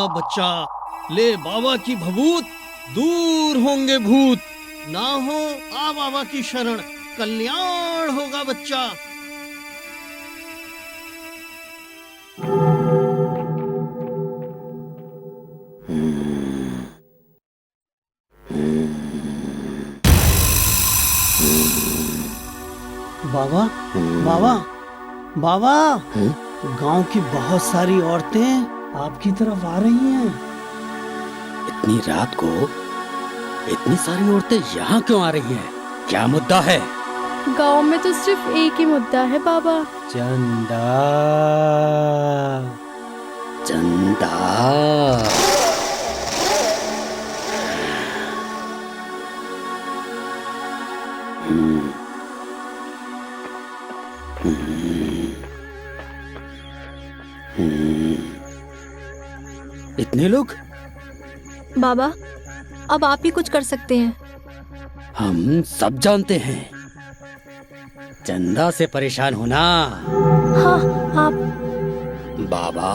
बच्चा, ले बाबा की भभूत, दूर होंगे भूत। ना हो आ बाबा की शरण, कल्याण होगा बच्चा। बाबा, बाबा, बाबा, गांव की बहुत सारी औरतें आपकी तरफ आ रही हैं। इतनी रात को इतनी सारी औरतें यहाँ क्यों आ रही हैं? क्या मुद्दा है? गांव में तो सिर्फ एक ही मुद्दा है बाबा। चंदा। चंदा। इतने लोग? बाबा, अब आप ही कुछ कर सकते हैं। हम सब जानते हैं, चंदा से परेशान होना। हाँ, आप। बाबा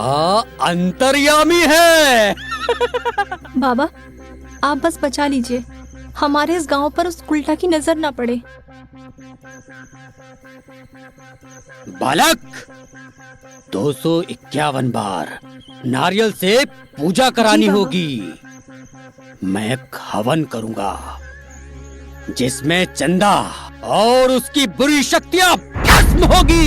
अंतर्यामी है। बाबा, आप बस बचा लीजिए, हमारे इस गांव पर उस उल्टा की नजर ना पड़े। बालक, 251 बार नारियल से पूजा करानी होगी। मैं एक हवन करूंगा जिसमें चंदा और उसकी बुरी शक्तियां भस्म होगी।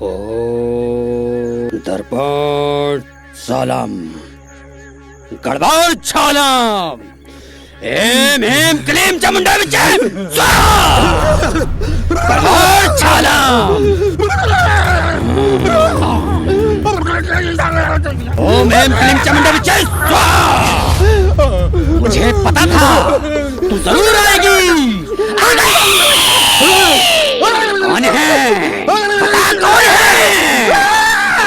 ओम दर्पण सालम गड़बड़ छालम एम एम क्लीम चामुंडा विचे स्वाहा गड़बड़ छालम ओम एम क्लीम चामुंडा विचे स्वाहा। मुझे पता था तू जरूर आएगी। आ गई। कौन है? पता कौन है?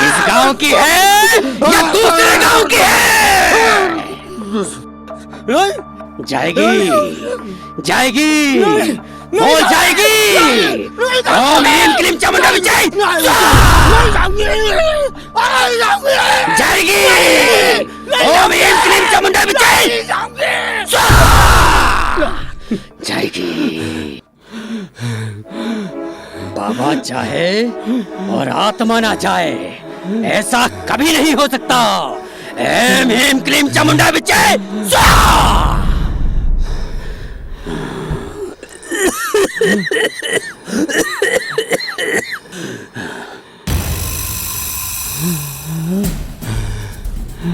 इस गांव की है या दूसरे गांव की है? जाएगी, जाएगी, बोल जाएगी। ओम एम क्लीम चामुंडा विजय जाएगी। ओम एम क्लीम चामुंडा विजय जाएगी। बाबा चाहे और आत्मा ना चाहे, ऐसा कभी नहीं हो सकता। एम हेम क्लीम चामुंडा विजय स्वाहा।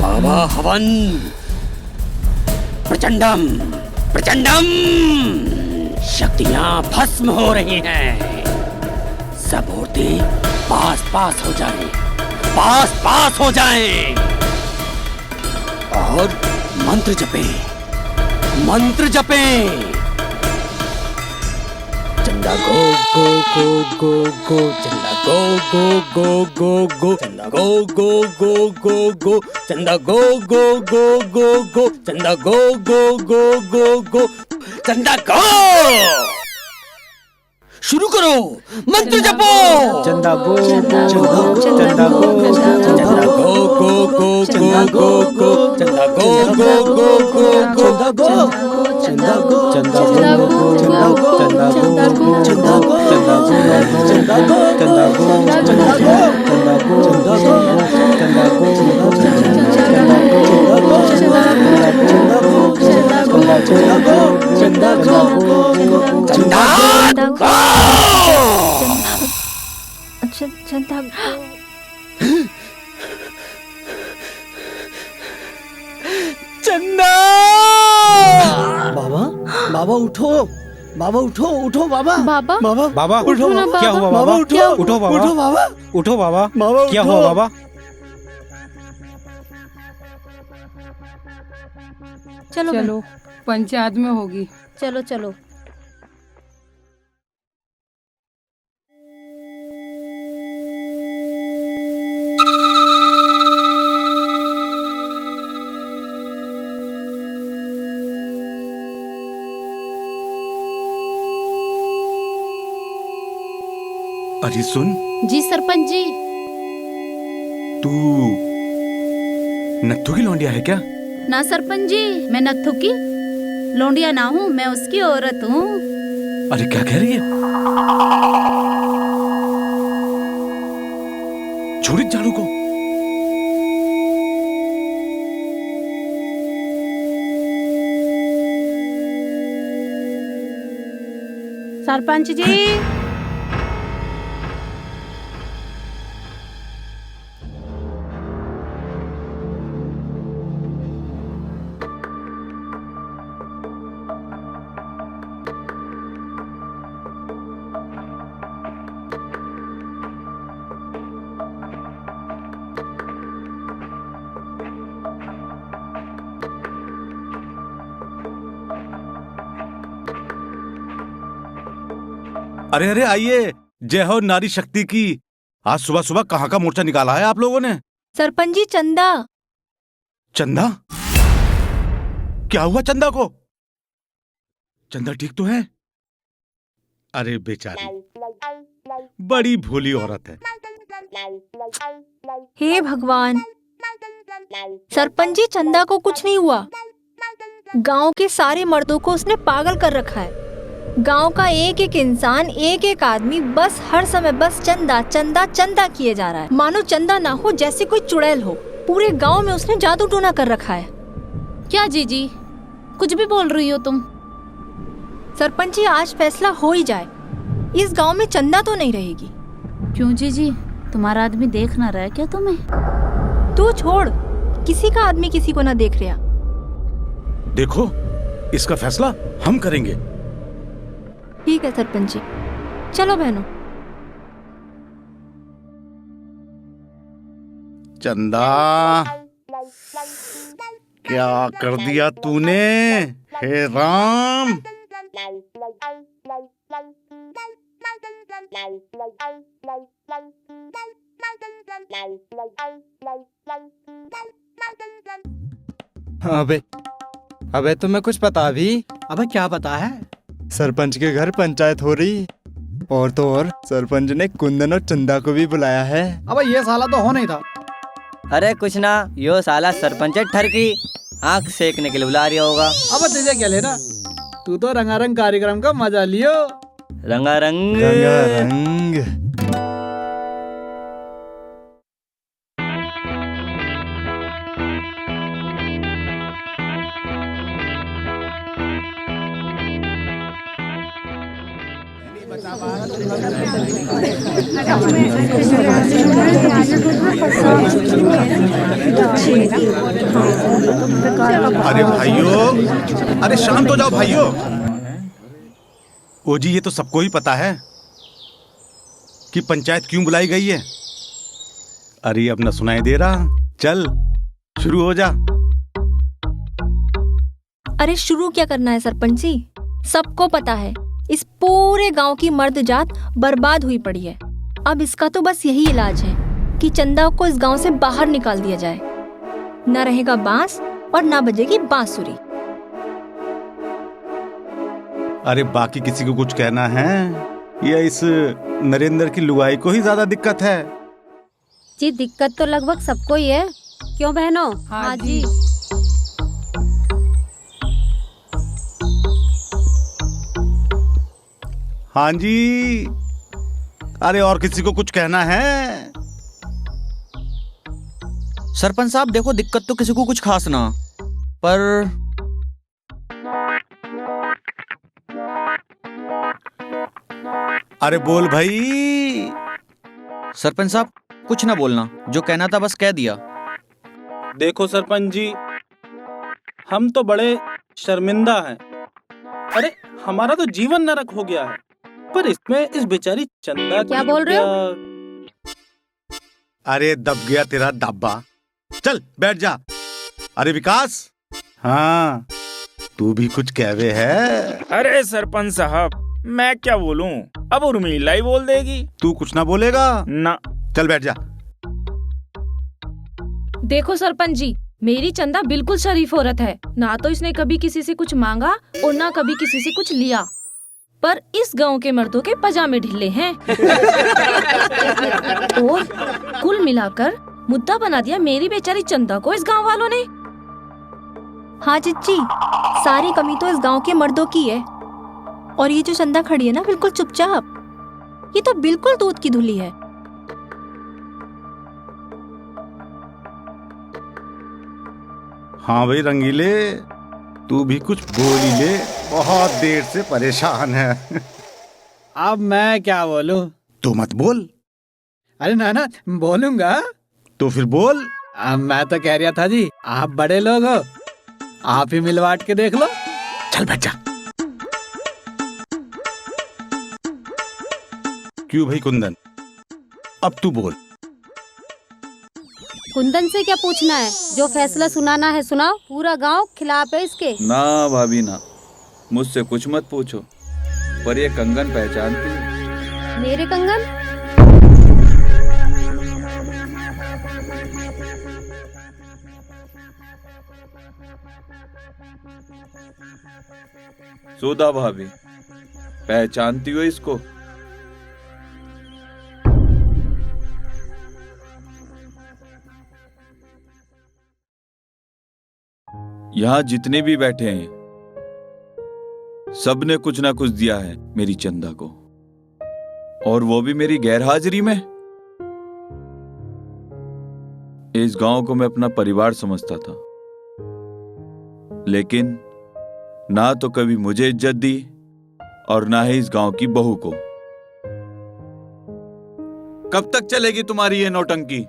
बाबा हवन प्रचंडम प्रचंडम। शक्तियां भस्म हो रही हैं। सब औरतें पास पास हो जाएं, पास पास हो जाएं और मंत्र जपें, मंत्र जपें। चंदा गो गो गो गो गो, चंदा गो गो गो गो गो, चंदा गो गो गो गो गो, चंदा गो गो गो गो गो, चंदा गो गो गो गो गो, चंदा गो। शुरू करो, मंत्र जपो। चंदा गो, चंदा चंदा गो, चंदा गो, चंदा गो गो गो गो गो गो, चंदा गो गो गो गो गो, चंदा गो, चंदा गो, चंदा चंदा गो, गो, चंदा गो, चंदा गो, चंदा गो, चंदा गो, चंदा गो, चंदा गो, चंदा गो, चंदा गो, चंदा गो, चंदा गो, चंदा गो। चंदा। बाबा, बाबा उठो, बाबा उठो, उठो बाबा, बाबा, बाबा, बाबा उठो ना बाबा, क्या हुआ बाबा बाबा? उठो, उठो बाबा, उठो बाबा, उठो बाबा, बाबा क्या उठो। हुआ बाबा? चलो चलो पंचायत में होगी। चलो चलो। अरे सुन, जी सरपंच जी। तू नत्थू की लौंडिया है क्या? ना सरपंच जी, मैं नत्थू की लौंडिया ना हूँ, मैं उसकी औरत हूँ। अरे क्या कह रही है? छोड़ इस झाड़ू को। सरपंच जी। अरे अरे आइए, जय हो नारी शक्ति की। आज सुबह सुबह कहाँ का मोर्चा निकाला है आप लोगों ने? सरपंच जी, चंदा। चंदा? क्या हुआ चंदा को? चंदा ठीक तो है? अरे बेचारी, बड़ी भोली औरत है। हे भगवान, सरपंच जी, चंदा को कुछ नहीं हुआ। गांव के सारे मर्दों को उसने पागल कर रखा है। गांव का एक एक इंसान, एक एक आदमी बस हर समय बस चंदा चंदा चंदा किए जा रहा है। मानो चंदा ना हो जैसे कोई चुड़ैल हो। पूरे गांव में उसने जादू टोना कर रखा है। क्या जीजी, कुछ भी बोल रही हो तुम? सरपंच जी, आज फैसला हो ही जाए। इस गांव में चंदा तो नहीं रहेगी। क्यों जीजी, तुम्हारा आदमी देख ना रहा है क्या तुम्हें? तू छोड़, किसी का आदमी किसी को ना देख रहा। देखो, इसका फैसला हम करेंगे। ठीक है सरपंच जी, चलो बहनों। चंदा, क्या कर दिया तूने? हे राम! अबे तुम्हें कुछ पता भी? अबे क्या पता है? सरपंच के घर पंचायत हो रही, और तो और सरपंच ने कुंदन और चंदा को भी बुलाया है। अबे ये साला तो होना ही था। अरे कुछ ना, यो साला सरपंच ठरकी आंख सेकने के लिए बुला रहा होगा। अब तुझे क्या लेना, तू तो रंगारंग कार्यक्रम का मजा लियो। रंगारंग रंगारंग। अरे भाइयों, अरे शांत हो जाओ भाइयों। ओ जी, ये तो सबको ही पता है कि पंचायत क्यों बुलाई गई है। अरे अब न सुनाई दे रहा? चल शुरू हो जा। अरे शुरू क्या करना है सरपंच जी, सबको पता है इस पूरे गांव की मर्द जात बर्बाद हुई पड़ी है। अब इसका तो बस यही इलाज है कि चंदा को इस गांव से बाहर निकाल दिया जाए। न रहेगा बांस और ना बजेगी बांसुरी। अरे बाकी किसी को कुछ कहना है या इस नरेंद्र की लुगाई को ही ज्यादा दिक्कत है? जी दिक्कत तो लगभग सबको ही है, क्यों बहनों? हाँ जी। हाँ जी। अरे और किसी को कुछ कहना है? सरपंच साहब देखो, दिक्कत तो किसी को कुछ खास ना, पर अरे बोल भाई। सरपंच साहब कुछ ना बोलना, जो कहना था बस कह दिया। देखो सरपंच जी, हम तो बड़े शर्मिंदा हैं। अरे हमारा तो जीवन नरक हो गया है, पर इसमें इस बेचारी चंदा क्या की बोल रहे हो? अरे दब गया तेरा दाबा, चल बैठ जा। अरे विकास, हाँ तू भी कुछ कहवे है? अरे सरपंच साहब, मैं क्या बोलूं, अब उर्मिला ही बोल देगी। तू कुछ ना बोलेगा ना। चल बैठ जा। देखो सरपंच जी, मेरी चंदा बिल्कुल शरीफ औरत है। ना तो इसने कभी किसी से कुछ मांगा और ना कभी किसी से कुछ लिया। पर इस गांव के मर्दों के पजामे ढीले हैं। और कुल मिलाकर मुद्दा बना दिया मेरी बेचारी चंदा को इस गांव वालों ने। हाँ चिच्ची, सारी कमी तो इस गांव के मर्दों की है। और ये जो चंदा खड़ी है ना, बिल्कुल चुपचाप, ये तो बिल्कुल दूध की धुली है। हाँ भाई रंगीले, तू भी कुछ बोल ही ले, बहुत देर से परेशान है। अब मैं क्या बोलूं? तो मत बोल। अरे ना बोलूंगा। तो फिर बोल। अब मैं तो कह रहा था जी, आप बड़े लोग हो, आप ही मिलवाट के देख लो। चल बैठ जा। क्यों भाई कुंदन, अब तू बोल। कुंदन से क्या पूछना है, जो फैसला सुनाना है सुनाओ। पूरा गांव खिलाफ है इसके। ना भाभी ना, मुझसे कुछ मत पूछो, पर ये कंगन पहचानती है? मेरे कंगन? सुधा भाभी, पहचानती हो इसको? यहाँ जितने भी बैठे हैं सबने कुछ ना कुछ दिया है मेरी चंदा को, और वो भी मेरी गैरहाजिरी में। इस गांव को मैं अपना परिवार समझता था, लेकिन ना तो कभी मुझे इज्जत दी और ना ही इस गांव की बहू को। कब तक चलेगी तुम्हारी ये नौटंकी?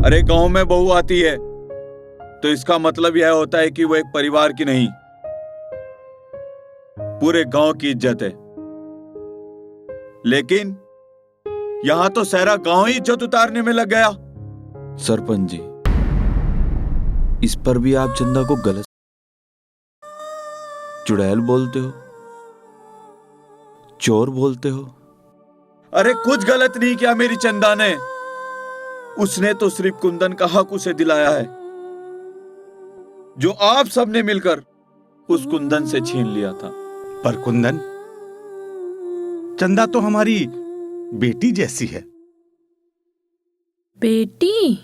अरे गांव में बहू आती है तो इसका मतलब यह होता है कि वो एक परिवार की नहीं, पूरे गांव की इज्जत है। लेकिन यहां तो सारा गांव ही इज्जत उतारने में लग गया। सरपंच जी, इस पर भी आप चंदा को गलत चुड़ैल बोलते हो, चोर बोलते हो। अरे कुछ गलत नहीं किया मेरी चंदा ने, उसने तो सिर्फ कुंदन का हक उसे दिलाया है, जो आप सबने मिलकर उस कुंदन से छीन लिया था। पर कुंदन, चंदा तो हमारी बेटी जैसी है। बेटी?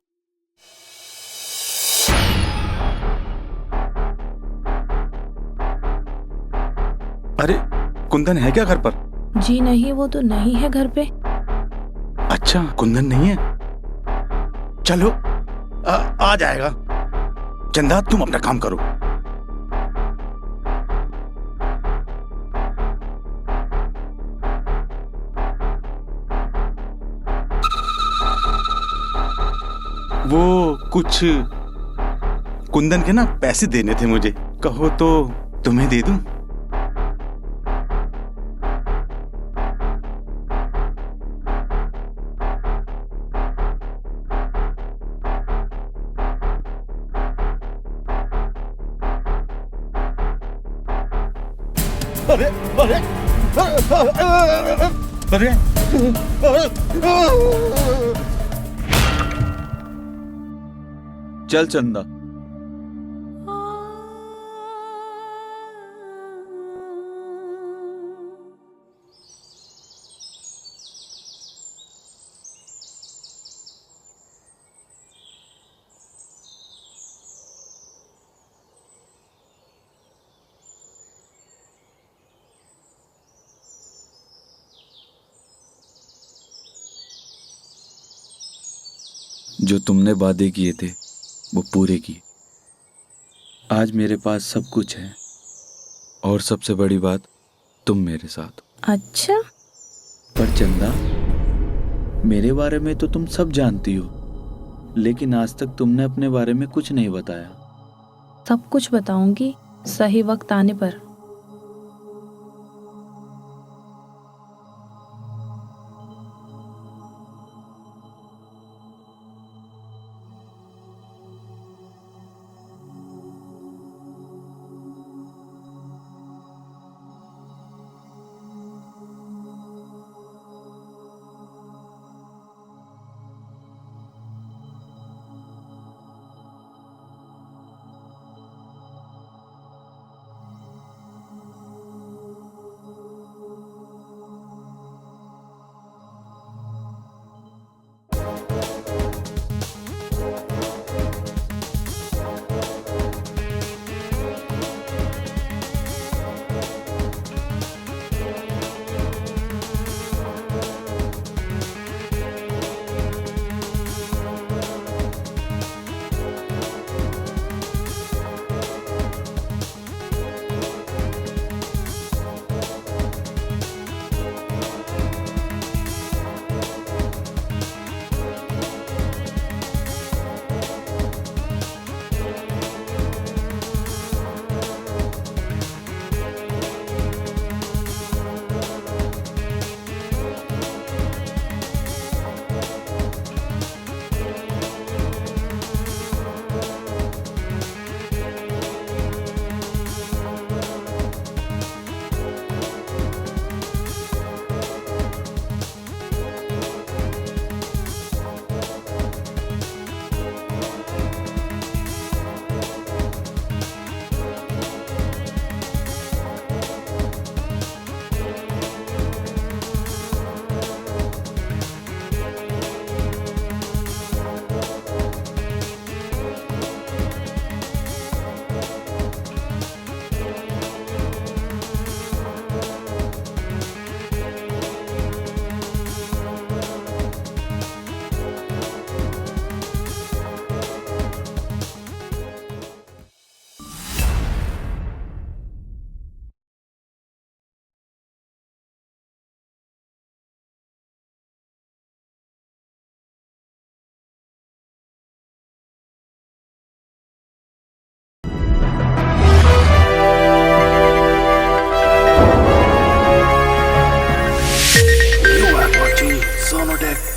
अरे कुंदन है क्या घर पर? जी नहीं, वो तो नहीं है घर पे। अच्छा, कुंदन नहीं है। चलो आ जाएगा। चंदा तुम अपना काम करो। वो कुछ कुंदन के ना पैसे देने थे मुझे, कहो तो तुम्हें दे दूं? अरे अरे अरे चल चंदा, जो तुमने वादे किए थे वो पूरे किए। आज मेरे पास सब कुछ है, और सबसे बड़ी बात, तुम मेरे साथ हो। अच्छा? पर चंदा, मेरे बारे में तो तुम सब जानती हो, लेकिन आज तक तुमने अपने बारे में कुछ नहीं बताया। सब कुछ बताऊंगी सही वक्त आने पर।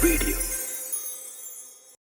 वीडियो।